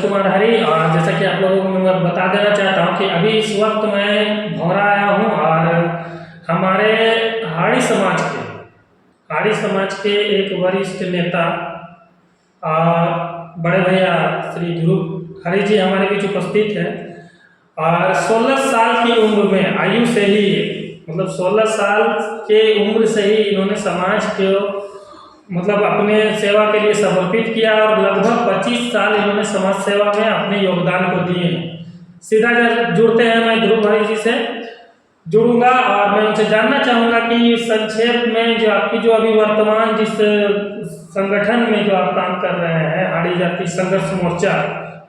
कुमार हरी। और जैसा कि आप लोगों को मैं बता देना चाहता हूँ कि अभी इस वक्त मैं भौरा आया हूँ और हमारे हाड़ी समाज के हाड़ी समाज के एक वरिष्ठ नेता बड़े भैया श्री ध्रुव हरी जी हमारे बीच उपस्थित हैं। और 16 साल की उम्र में आयु से ही मतलब 16 साल के उम्र से ही इन्होंने समाज को मतलब अपने सेवा के लिए समर्पित किया और लगभग 25 साल इन्होंने समाज सेवा में अपने योगदान को दिए हैं। सीधा जुड़ते हैं, मैं ध्रुव हरी जी से जुड़ूंगा और मैं उनसे जानना चाहूँगा कि संक्षेप में जो आपकी जो अभी वर्तमान जिस संगठन में जो आप काम कर रहे हैं, हाड़ी जाति संघर्ष मोर्चा,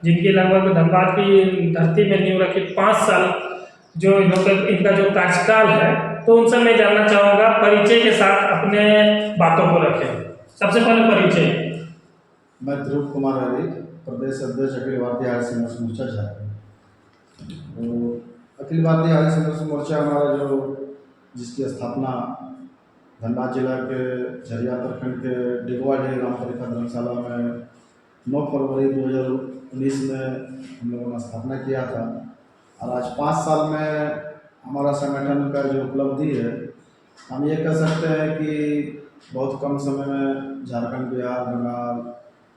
जिनकी लगभग धनबाद की धरती में नींव रखी 5 साल जो इनका जो कार्यकाल है, तो उनसे मैं जानना चाहूँगा। परिचय के साथ अपने बातों को रखें। सबसे पहले परिचय। मैं ध्रुव कुमार हरी, प्रदेश अध्यक्ष अखिल भारतीय आर्य संघर्ष मोर्चा झारखंड। तो अखिल भारतीय आर्य संघर्ष मोर्चा हमारा जो जिसकी स्थापना धनबाद जिला के झरिया प्रखंड के डिगवाडीह ग्राम परिषद धर्मशाला में 9 फरवरी 2019 में हम लोगों ने स्थापना किया था। और आज 5 साल में हमारा संगठन का जो उपलब्धि है, हम ये कह सकते हैं कि बहुत कम समय में झारखंड, बिहार, बंगाल,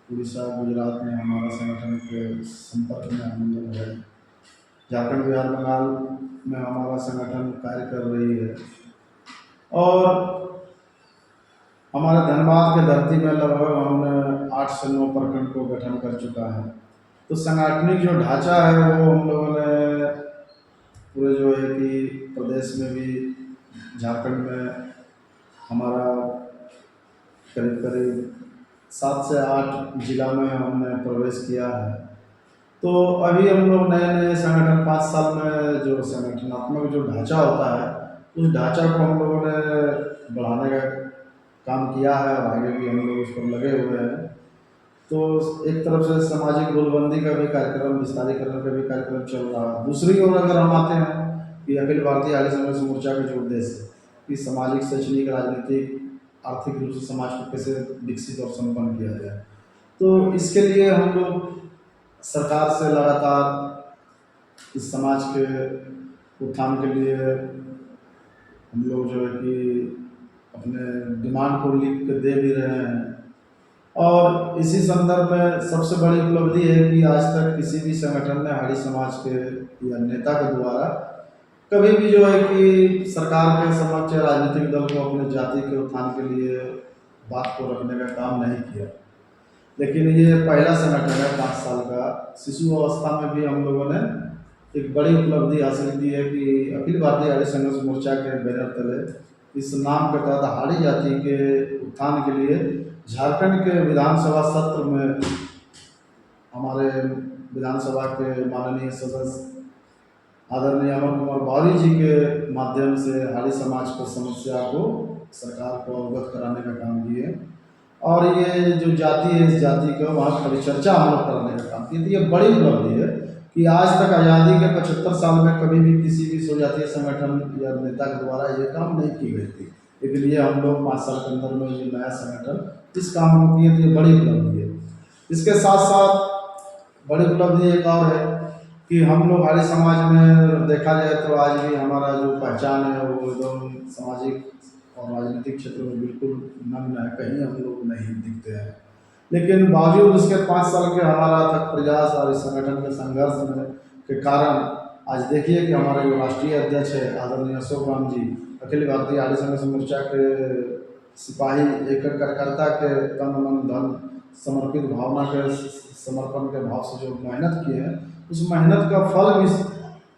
उड़ीसा, गुजरात में हमारा संगठन के संपर्क में हम लोग हैं। झारखंड, बिहार, बंगाल में हमारा संगठन कार्य कर रही है और हमारे धनबाद के धरती में लगभग हमने 8 से 9 प्रखंड को गठन कर चुका है। तो संगठनिक जो ढांचा है वो हम लोगों ने पूरे जो है कि प्रदेश में भी, झारखंड में हमारा करीब करीब 7 से 8 जिला में हमने प्रवेश किया है। तो अभी हम लोग नए नए संगठन 5 साल में जो संगठनात्मक जो ढांचा होता है, उस ढांचा को हम लोगों ने बढ़ाने का काम किया है और आगे भी हम लोग उस पर लगे हुए हैं। तो एक तरफ से सामाजिक गोलबंदी का भी कार्यक्रम, विस्तारीकरण का भी कार्यक्रम चल रहा है। दूसरी ओर अगर हम आते हैं कि अखिल भारतीय आर्य संघर्ष मोर्चा का जो उद्देश्य है कि सामाजिक, शैक्षणिक, राजनीतिक, आर्थिक रूप से समाज को कैसे विकसित और संपन्न किया जाए, तो इसके लिए हम लोग सरकार से लगातार इस समाज के उत्थान के लिए हम लोग जो है कि अपने डिमांड को लिख के दे भी रहे हैं। और इसी संदर्भ में सबसे बड़ी उपलब्धि है कि आज तक किसी भी संगठन ने हाड़ी समाज के या नेता के द्वारा कभी भी जो है कि सरकार के समक्ष राजनीतिक दल को अपने जाति के उत्थान के लिए बात को रखने का काम नहीं किया। लेकिन ये पहला संगठन है 5 साल का। शिशु अवस्था में भी हम लोगों ने एक बड़ी उपलब्धि हासिल की है कि अखिल भारतीय आर्य संघर्ष मोर्चा के बैनर तले इस नाम के तहत हाड़ी जाति के उत्थान के लिए झारखंड के विधानसभा सत्र में हमारे विधानसभा के माननीय सदस्य आदरणीय अमर कुमार बावरी जी के माध्यम से हाड़ी समाज को समस्या को सरकार को अवगत कराने का काम किए और ये जो जाति है, इस जाति को वहाँ परिचर्चा हम लोग कराने का काम किए। तो ये बड़ी उपलब्धि है कि आज तक आज़ादी के 75 साल में कभी भी किसी भी स्वजातीय संगठन या नेता के द्वारा ये काम नहीं की गई थी। लेकिन ये हम लोग 5 साल के अंदर में ये नया संगठन इस काम को किए, तो ये बड़ी उपलब्धि है। इसके साथ साथ बड़ी उपलब्धि एक और है कि हम लोग हाड़ी समाज में देखा जाए तो आज भी हमारा जो पहचान है वो एकदम सामाजिक और राजनीतिक क्षेत्र में बिल्कुल नग्न है, कहीं हम लोग नहीं दिखते हैं। लेकिन बावजूद उसके 5 साल के हमारा थक प्रयास और इस संगठन के संघर्ष में के कारण आज देखिए कि हमारे जो राष्ट्रीय अध्यक्ष है आदरणीय अशोक राम जी, अखिल भारतीय आर्य संघर्ष मोर्चा के सिपाही, एक कार्यकर्ता के तन मन धन समर्पित भावना के समर्पण के भाव से जो मेहनत की है, उस मेहनत का फल भी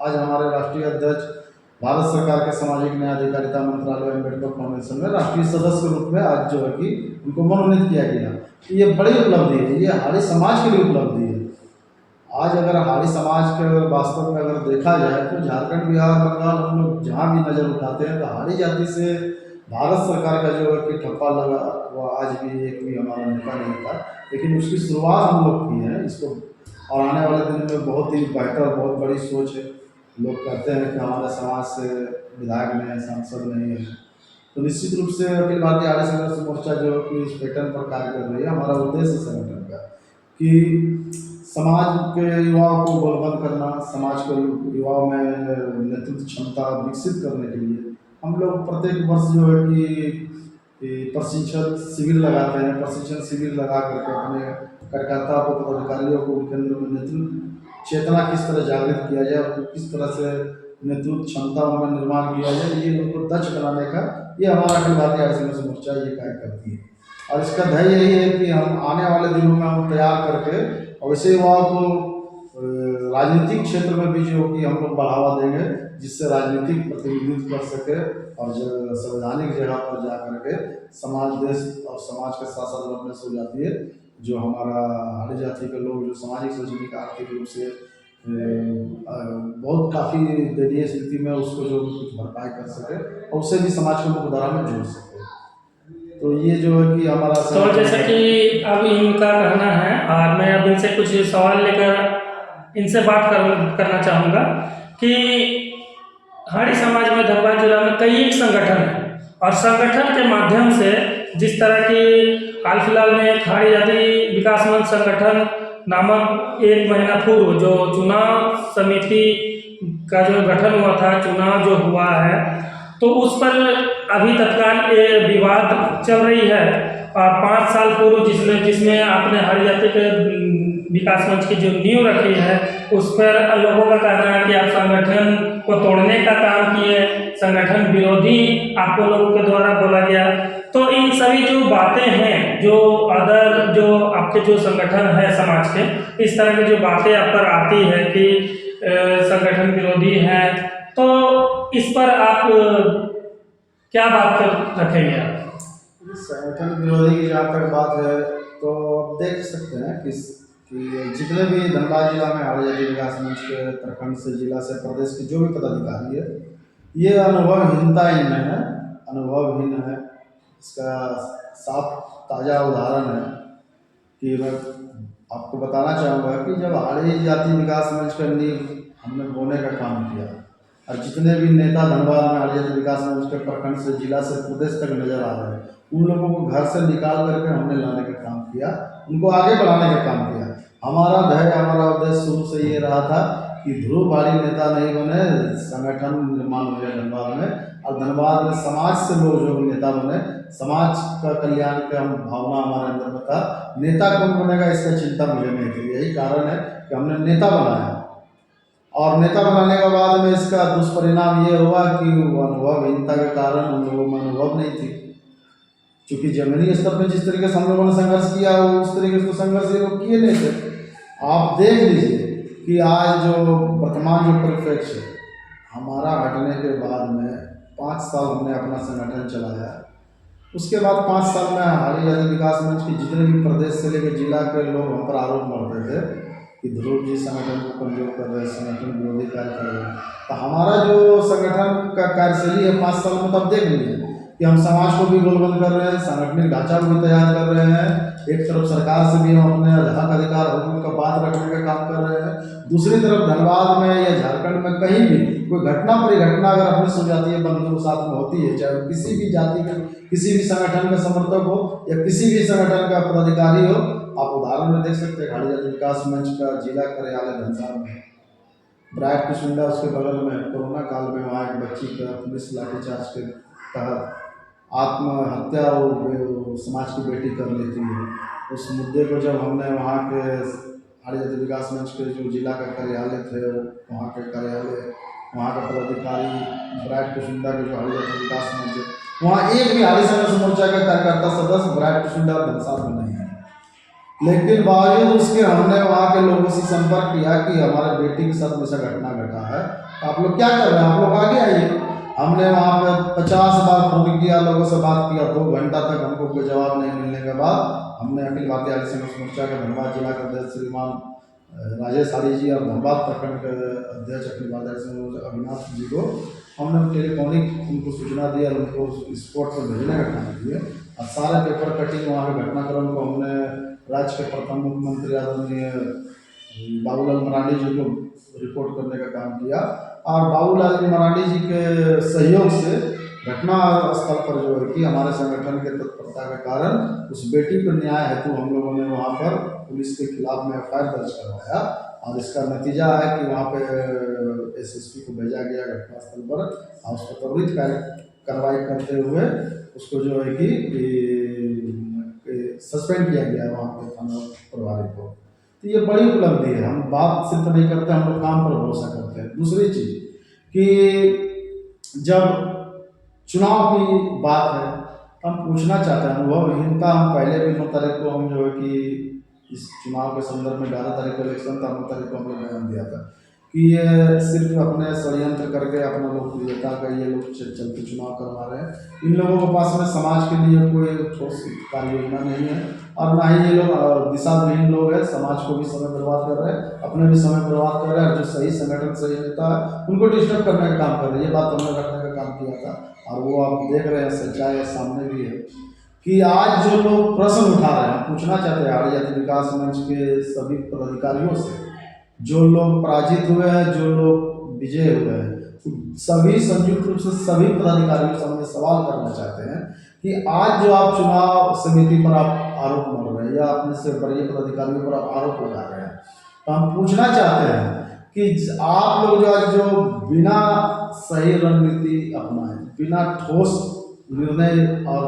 आज हमारे राष्ट्रीय अध्यक्ष भारत सरकार के सामाजिक न्याय अधिकारिता मंत्रालय अम्बेडकर फाउंडेशन में राष्ट्रीय सदस्य के रूप में आज जो है कि उनको मनोनीत किया गया। तो ये बड़ी उपलब्धि है, ये हाड़ी समाज के लिए उपलब्धि है। आज अगर हाड़ी समाज के अगर वास्तव में अगर देखा जाए तो झारखंड, बिहार, बंगाल हम लोग जहाँ भी नज़र उठाते हैं तो हाड़ी जाति से भारत सरकार का जो है कि ठप्पा लगा वो आज भी एक भी हमारा नेता नहीं था। लेकिन उसकी शुरुआत हम लोग की है इसको, और आने वाले दिन में बहुत ही बेहतर, बहुत बड़ी सोच है। लोग कहते हैं कि हमारे समाज से विधायक नहीं है, सांसद नहीं है, तो निश्चित रूप से अखिल भारतीय आर्य संघर्ष मोर्चा जो कि इस पैटर्न पर कार्य कर रही है। हमारा उद्देश्य संगठन का कि समाज के युवाओं को बलवंत करना, समाज के युवाओं में नेतृत्व क्षमता विकसित करने के लिए हम लोग प्रत्येक वर्ष जो है कि प्रशिक्षण शिविर लगाते हैं। प्रशिक्षण शिविर लगा करके अपने कार्यकर्ता को, पदाधिकारियों को उनके अंदर में नेतृत्व चेतना किस तरह जागृत किया जाए और किस तरह से नेतृत्व क्षमता उनमें निर्माण किया जाए, ये उनको दक्ष बनाने का ये हमारा अखिल भारतीय आर्य समाज मोर्चा ये कार्य करती है। और इसका ध्येय यही है कि हम आने वाले दिनों में हम तैयार करके और वैसे युवाओं को राजनीतिक क्षेत्र में भी जो कि हम लोग बढ़ावा देंगे, जिससे राजनीतिक प्रतिनिधित्व कर सके और जो संवैधानिक जगह पर जा करके समाज, देश और समाज के साथ साथ लड़ने से हो जाती है। जो हमारा आदिम जाति के लोग जो सामाजिक, शैक्षणिक, आर्थिक रूप से बहुत काफ़ी दयनीय स्थिति में उसको जो कुछ भरपाई कर सके और उससे भी समाज को मुख्यधारा में जोड़ सके। तो ये जो है कि हमारा तो जैसे कि अब इनका कहना है और मैं अब इनसे कुछ सवाल लेकर इनसे बात करना चाहूँगा कि हमारे समाज में धनबाद जिला में कई एक संगठन है और संगठन के माध्यम से जिस तरह की हाल फिलहाल में खाड़ी जाति विकास मंच संगठन नामक 1 महीना पूर्व जो चुनाव समिति का जो गठन हुआ था, चुनाव जो हुआ है, तो उस पर अभी तत्काल विवाद चल रही है। और 5 साल पूर्व जिसमें आपने हर जाति के विकास मंच की जो नींव रखी है, उस पर लोगों का कहना है कि आप संगठन को तोड़ने का काम किए, संगठन विरोधी आपको लोगों के द्वारा बोला गया। तो इन सभी जो बातें हैं, जो अदर जो आपके जो संगठन है समाज के, इस तरह की जो बातें आप पर आती है कि संगठन विरोधी है, तो इस पर आप क्या बात रखेंगे आप? संगठन विरोधी की जहाँ तक बात है तो आप देख सकते हैं कि जितने भी धनबाद जिला में आदिम जाति विकास मंच के प्रखंड से, जिला से, प्रदेश के जो भी पदाधिकारी है, ये अनुभवहीनता इनमें है, अनुभवहीन है। इसका साफ ताज़ा उदाहरण है कि मैं आपको बताना चाहूँगा कि जब आदिम जाति विकास मंच का नींव हमने बोने का काम किया और जितने भी नेता धनबाद में आदिम जाति विकास मंच के प्रखंड से, जिला से, प्रदेश तक नजर आ रहे हैं, उन लोगों को घर से निकाल करके हमने लाने का काम किया, उनको आगे बढ़ाने का काम किया। हमारा ध्येय, हमारा उद्देश्य शुरू से ये रहा था कि ध्रुवधारी नेता नहीं बने, संगठन निर्माण हो जाए धनबाद में और धनबाद में समाज से लोग जो नेता बने, समाज का कल्याण का भावना हमारे अंदर में था। नेता कौन बनेगा इसका चिंता मुझे नहीं थी, यही कारण है कि हमने नेता बनाया। और नेता बनाने के बाद में इसका दुष्परिणाम ये हुआ कि अनुभवहीनता के कारण उन लोगों में अनुभव नहीं थी, क्योंकि जमीनी स्तर पर जिस तरीके से हम लोगों ने संघर्ष किया वो उस तरीके से तो संघर्ष ये लोग किए नहीं थे। आप देख लीजिए कि आज जो वर्तमान जो परिप्रेक्ष्य है, हमारा हटने के बाद में 5 साल हमने अपना संगठन चलाया। उसके बाद 5 साल में आदिम जाति विकास मंच की जितने भी प्रदेश से लेकर जिला के लोग हम पर आरोप मढ़ते थे कि ध्रुव जी संगठन को कमजोर कर रहे हैं, संगठन विरोधी कार्य कर रहे हैं। तो हमारा जो संगठन का कार्यशैली है 5 साल में, तब देख लीजिए कि हम समाज को भी गोलबंद कर रहे हैं, सांगठनिक ढांचा भी तैयार कर रहे हैं। एक तरफ सरकार से भी हम अपने हक अधिकार हकूक का बात रखने का काम कर रहे हैं, दूसरी तरफ धनबाद में या झारखंड में कहीं भी कोई घटना परिघटना अगर अपने सुजातीय बंधुओं के साथ में होती है, चाहे किसी भी जाति के, किसी भी संगठन का समर्थक हो या किसी भी संगठन का पदाधिकारी हो, आप उदाहरण में देख सकते हैं आदिम जाति विकास मंच का जिला कार्यालय धनसार में ब्राइट कुसुंडा, उसके बगल में कोरोना काल में वहाँ एक बच्ची का पुलिस लाठीचार्ज के तहत आत्महत्या वो समाज की बेटी कर लेती है। उस मुद्दे को जब हमने वहाँ के आदिम जाति विकास मंच के जो जिला का कार्यालय थे, वहाँ के कार्यालय, वहाँ का पदाधिकारी ब्राइट कुसुंडा के जो आदिम जाति विकास मंच है, वहाँ एक भी आदिम समाज मोर्चा का कार्यकर्ता सदस्य ब्राइट कुसुंडा धनसार में नहीं है। लेकिन बावजूद उसके हमने वहाँ के लोगों से संपर्क किया कि हमारे बेटी के साथ ऐसा घटना घटा है, तो आप लोग क्या कर रहे हैं, आप लोग आगे आइए। हमने वहाँ पे 50 बार फोन किया, लोगों से बात किया, 2 घंटा तक हमको कोई जवाब नहीं मिलने के बाद हमने अखिल भारतीय आर्य समाज मोर्चा के धनबाद जिला के अध्यक्ष श्रीमान राजेश आर्य जी और धनबाद प्रखंड के अध्यक्ष अखिल भारतीय आर्य समाज मोर्चा अविनाश जी को हमने टेलीफोनिक उनको सूचना दी और उनको स्पॉट पर भेजने का काम किया। और सारे पेपर कटिंग वहाँ के घटनाक्रम को हमने राज्य के प्रथम मुख्यमंत्री आदरणीय बाबूलाल मरांडी जी को रिपोर्ट करने का काम किया। और बाबूलाल जी मरांडी जी के सहयोग से घटना स्थल पर जो है कि हमारे संगठन के तत्परता के कारण उस बेटी को न्याय हेतु हम लोगों ने वहाँ पर पुलिस के खिलाफ में FIR दर्ज करवाया और इसका नतीजा है कि वहाँ पे SSP को भेजा गया घटनास्थल पर और उस पर त्वरित कार्रवाई करते हुए उसको जो है कि सस्पेंड किया गया वहाँ पे थाना प्रभारी को। तो ये बड़ी उपलब्धि है। हम बात सिर्फ नहीं करते, हम लोग काम पर भरोसा करते हैं। दूसरी चीज़ कि जब चुनाव की बात है तो हम पूछना चाहते हैं, अनुभवहीनता हम पहले भी 9 तारीख को हम जो है कि इस चुनाव के संदर्भ में 11 तारीख को इलेक्शन था, 9 तारीख को हमने बयान दिया था कि ये सिर्फ अपने षड्यंत्र करके अपना लोकप्रियता का ये लोग चलते चुनाव करवा रहे हैं। इन लोगों के पास में समाज के लिए कोई ठोस कार्य योजना नहीं है और ना ही ये लोग दिशाविहीन लोग हैं। समाज को भी समय बर्बाद कर रहे हैं, अपने भी समय बर्बाद कर रहे हैं और जो सही संगठन सही नेता है उनको डिस्टर्ब करने का काम कर रहे हैं। ये बात हमने रखने का काम किया था और वो आप देख रहे हैं, सच्चाई सामने भी है कि आज जो लोग प्रश्न उठा रहे हैं, पूछना चाहते हैं आर्य जाति विकास मंच के सभी पदाधिकारियों से, जो लोग पराजित हुए हैं, जो लोग विजय हुए हैं, सभी संयुक्त रूप से सभी पदाधिकारियों से हम ये सवाल करना चाहते हैं कि आज जो आप चुनाव समिति पर आप आरोप मर रहे हैं या अपने से बड़े पदाधिकारियों पर आप आरोप लगा रहे हैं, तो हम पूछना चाहते हैं कि आप लोग जो बिना सही रणनीति अपनाए, बिना ठोस निर्णय और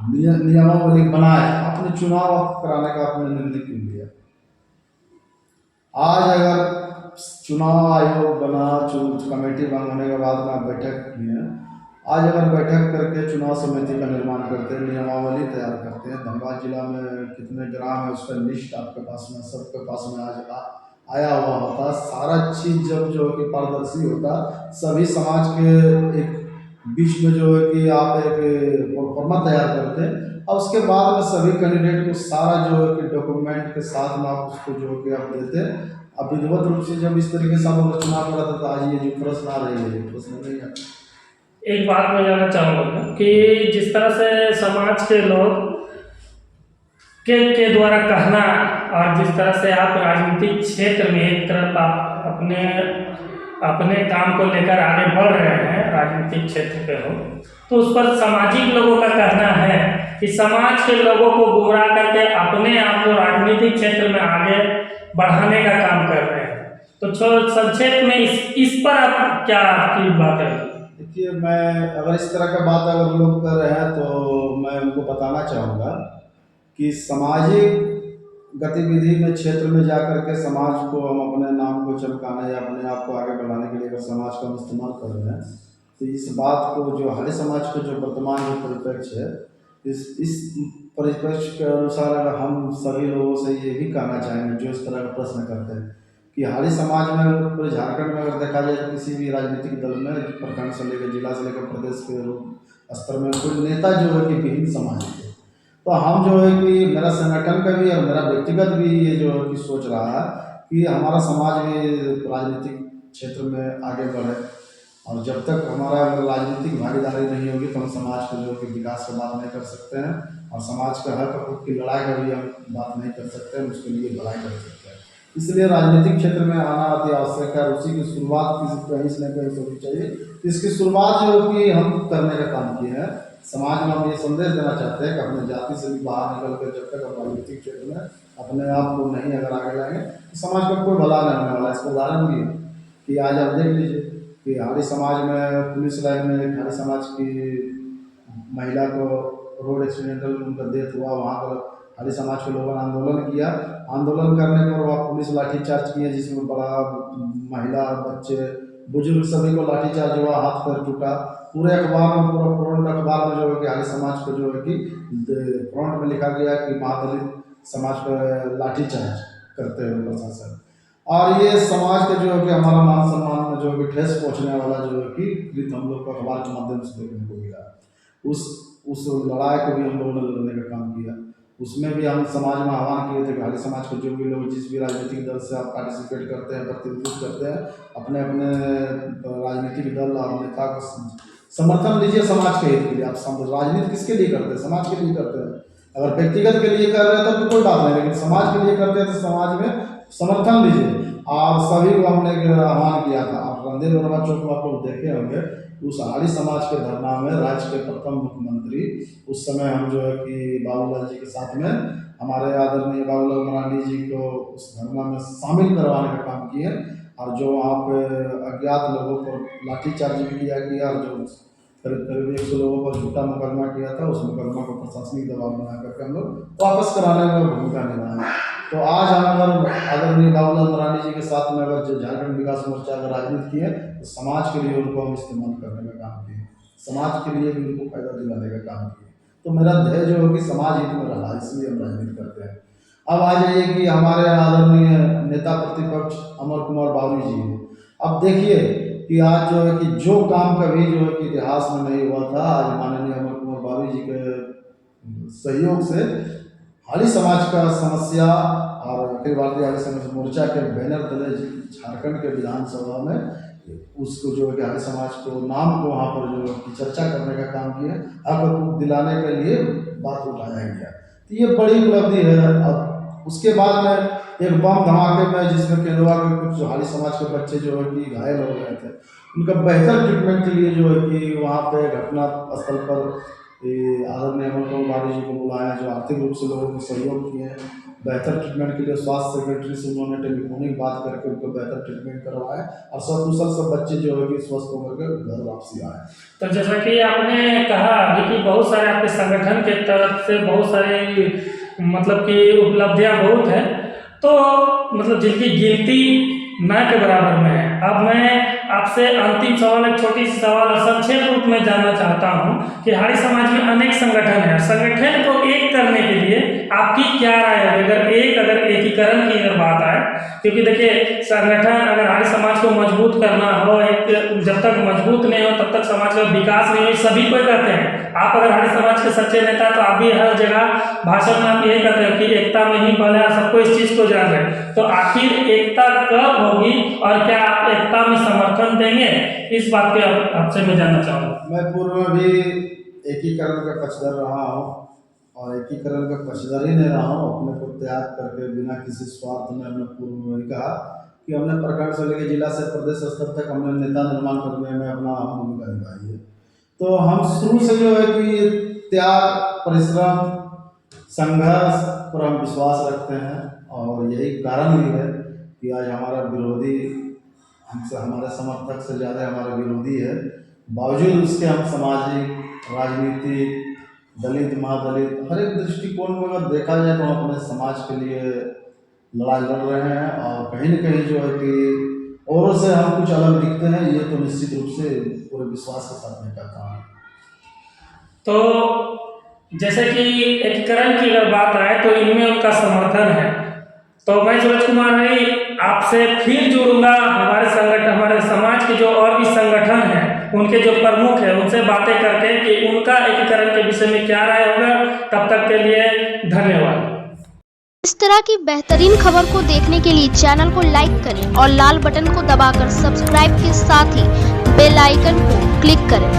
नियमावली बनाए अपने चुनाव कराने का आपने निर्णय क्यों लिया? आज अगर चुनाव आयोग बना, कमेटी बंद होने के बाद में बैठक की है, आज अगर बैठक करके चुनाव समिति का निर्माण करते हैं, नियमावली तैयार करते हैं, धनबाद जिला में कितने ग्राम है उसका लिस्ट आपके पास में, सबके पास में आज आया हुआ होता, सारा चीज़ जब जो है कि पारदर्शी होता, सभी समाज के एक बीच में जो है कि आप एक प्रोफार्मा तैयार करते और उसके बाद में सभी कैंडिडेट को सारा जो है कि डॉक्यूमेंट के साथ में आप उसको जो है कि आप देते। अब विधिवत रूप से जब इस तरीके से आप चुनाव करा था तो आज ये जो प्रश्न आ रही है, प्रश्न नहीं है। एक बात मैं जानना चाहूँगा कि जिस तरह से समाज के लोग के द्वारा कहना और जिस तरह से आप राजनीतिक क्षेत्र में एक तरफ आप अपने काम को लेकर आगे बढ़ रहे हैं, राजनीतिक क्षेत्र पे हो, तो उस पर सामाजिक लोगों का कहना है कि समाज के लोगों को गुमराह करके अपने आप को राजनीतिक क्षेत्र में आगे बढ़ाने का काम कर रहे हैं। तो संक्षेप में इस पर आप क्या आपकी बात है? देखिए, मैं अगर इस तरह का बात अगर लोग कर रहे हैं तो मैं उनको बताना चाहूँगा कि सामाजिक गतिविधि में क्षेत्र में जा कर के समाज को हम अपने नाम को चमकाने या अपने आप को आगे बढ़ाने के लिए अगर समाज का हम इस्तेमाल कर रहे हैं तो इस बात को जो हरे समाज को जो वर्तमान जो परिप्रेक्ष्य है, इस परिप्रेक्ष्य के अनुसार अगर हम सभी लोगों से ये भी कहना चाहेंगे जो इस तरह का प्रश्न करते हैं कि हाली समाज में पूरे झारखंड में अगर देखा जाए तो किसी भी राजनीतिक दल में प्रखंड से लेकर जिला से लेकर प्रदेश के स्तर में कोई नेता जो है कि विभिन्न समाज के, तो हम जो है कि मेरा संगठन का भी और मेरा व्यक्तिगत भी ये जो है कि सोच रहा है कि हमारा समाज भी राजनीतिक क्षेत्र में आगे बढ़े और जब तक हमारा राजनीतिक भागीदारी नहीं होगी तो हम समाज को जो कि विकास की बात नहीं कर सकते हैं और समाज के हक हकूक़ की लड़ाई का भी हम बात नहीं कर सकते हैं, उसके लिए लड़ाई कर सकते हैं। इसलिए राजनीतिक क्षेत्र में आना अति आवश्यक है। उसी की शुरुआत कहीं से न कहीं होनी चाहिए। इसकी शुरुआत जो कि हम करने का काम किए हैं, समाज में हम ये संदेश देना चाहते हैं कि अपने जाति से भी बाहर निकल कर जब तक हम राजनीतिक क्षेत्र में अपने आप को नहीं अगर आगे लाएंगे तो समाज का कोई भला नहीं होने वाला। इसका उदाहरण भी है कि आज आप देख लीजिए कि हाली समाज में पुलिस लाइन में एक हाली समाज की महिला को रोड एक्सीडेंटल उनका डेथ हुआ, वहाँ पर हाली समाज के लोगों ने आंदोलन किया। आंदोलन करने पर वहाँ पुलिस लाठीचार्ज किए जिसमें बड़ा महिला, बच्चे, बुजुर्ग सभी को लाठीचार्ज हुआ, हाथ पैर टूटा। पूरे अखबार में, पूरा फ्रंट अखबार में जो है कि हाली समाज को जो है कि फ्रंट में लिखा गया कि महादलित समाज पर लाठीचार्ज करते हैं प्रशासन। और ये समाज के जो है कि हमारा मान सम्मान में जो है कि ठेस पहुँचने वाला जो है कि कृत हम लोग को अखबार के माध्यम से देखने को मिला। उस लड़ाई को भी हम लोगों ने लड़ने का काम किया। उसमें भी हम समाज में आह्वान किए थे कि हाली समाज को जो भी लोग जिस भी राजनीतिक दल से आप पार्टिसिपेट करते हैं, प्रतिनिधित्व करते हैं, अपने अपने राजनीतिक दल और नेता को समर्थन लीजिए समाज के हित के लिए। आप राजनीति किसके लिए करते हैं? समाज के लिए करते हैं। अगर व्यक्तिगत के लिए कर रहे हैं तब तो कोई बात नहीं, लेकिन समाज के लिए करते हैं तो समाज में समर्थन लीजिए। और सभी को हमने आह्वान किया था। आप रणधीर वर्मा चौक में आप लोग देखे होंगे, उस हाली समाज के धरना में राज्य के प्रथम मुख्यमंत्री उस समय हम जो है कि बाबूलाल जी के साथ में हमारे आदरणीय बाबूलाल मरांडी जी को उस धरना में शामिल करवाने का काम किए, और जो वहाँ पे अज्ञात लोगों पर लाठीचार्ज भी किया गया, और जो करीब 100 लोगों पर झूठा मुकदमा किया था, उस मुकदमा को प्रशासनिक दबाव बना करके हम लोग वापस कराने में भूमिका निभाए। तो आज हम अगर आदरणीय बाबूलाल मरांडी जी के साथ में अगर जो झारखंड विकास मोर्चा अगर राजनीति की है, तो समाज के लिए उनको हम इस्तेमाल करने का काम किए, समाज के लिए भी उनको फायदा दिलाने का काम किए। तो मेरा ध्येय जो है कि समाज हित में रहा, इसलिए हम राजनीति करते हैं। अब आ जाइए कि हमारे आदरणीय नेता प्रतिपक्ष अमर कुमार बावरी जी हैं। अब देखिए कि आज जो है कि जो काम कभी जो है कि इतिहास में नहीं हुआ था, आज माननीय अमर कुमार बावरी जी के सहयोग से हाली समाज का समस्या और अखिल भारतीय हाली समाज मोर्चा के बैनर तले झारखंड के विधानसभा में उसको जो है कि हाली समाज को नाम को वहाँ पर जो है कि चर्चा करने का काम किया, हक दिलाने के लिए बात उठाया गया। तो ये बड़ी उपलब्धि है। अब उसके बाद में एक बम धमाके में जिसमें केंद्रवा के कुछ हाली समाज के बच्चे जो है कि घायल हो गए थे, उनका बेहतर ट्रीटमेंट के लिए जो है कि वहाँ पे घटना स्थल पर आदरणीय अमर कुमार बावरी जी को बुलाया, जो आर्थिक रूप से लोगों को सहयोग किए, बेहतर ट्रीटमेंट के लिए स्वास्थ्य सेक्रेटरी से उन्होंने टेलीफोनिक बात करके उनको बेहतर ट्रीटमेंट करवाया, और सकुशल सब बच्चे जो है कि स्वस्थ होकर के घर वापसी आए। तो जैसा कि आपने कहा अभी कि बहुत सारे आपके संगठन के तरफ से बहुत सारी मतलब कि उपलब्धियां बहुत हैं, तो मतलब जिनकी गिनती न के बराबर में है। अब मैं आपसे अंतिम सवाल, एक छोटी सी सवाल और संक्षेप रूप में जानना चाहता हूं कि हाली समाज में अनेक संगठन है, संगठन को एक करने के लिए आपकी क्या राय है? अगर एकीकरण की अगर बात आए, क्योंकि देखिए संगठन अगर हाली समाज को मजबूत करना हो, एक जब तक मजबूत नहीं हो तब तक समाज का विकास नहीं हो, सभी को करते हैं। आप अगर हाली समाज के सच्चे नेता तो आप भी हर जगह भाषण में आप यही कहते हैं कि एकता में ही बल है, सबको इस चीज को जान रहे। तो आखिर एकता कब होगी और क्या आप एकता में समर्थन देंगे? इस बात पे आपसे मैं जानना चाहूँगा। मैं पूर्व में भी एकीकरण का पक्षधर रहा हूँ, और एकीकरण का पक्षधर ही नहीं रहा हूँ, अपने को त्याग करके बिना किसी स्वार्थ में हमने पूर्व में कहा कि हमने प्रखंड से लेकर जिला से प्रदेश स्तर तक हमने नेता निर्माण करने में अपना भूमिका निभाई है। तो हम शुरू से जो है कि त्याग, परिश्रम, संघर्ष पर हम विश्वास रखते हैं, और यही कारण भी है कि आज हमारा विरोधी हमसे, हमारे समर्थक से ज़्यादा हमारे विरोधी है। बावजूद उसके हम सामाजिक, राजनीतिक, दलित, महादलित हर एक दृष्टिकोण में अगर देखा जाए तो हम अपने समाज के लिए लड़ाई लड़ रहे हैं, और कहीं न कहीं जो है कि औरों से हम कुछ अलग दिखते हैं, ये तो निश्चित रूप से पूरे विश्वास के साथ मैं कहता हूँ। तो जैसे कि एकीकरण की अगर बात आए तो इनमें उनका समर्थन है, तो मैं सूरज कुमार भाई आपसे फिर जुड़ूंगा। हमारे समाज के जो और भी संगठन हैं, उनके जो प्रमुख हैं, उनसे बातें करके कि उनका एकीकरण के विषय में क्या राय होगा। तब तक के लिए धन्यवाद। इस तरह की बेहतरीन खबर को देखने के लिए चैनल को लाइक करें और लाल बटन को दबाकर सब्सक्राइब के साथ ही बेल आइकन को क्लिक करें,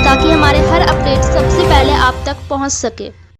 ताकि हमारे हर अपडेट सबसे पहले आप तक पहुंच सके।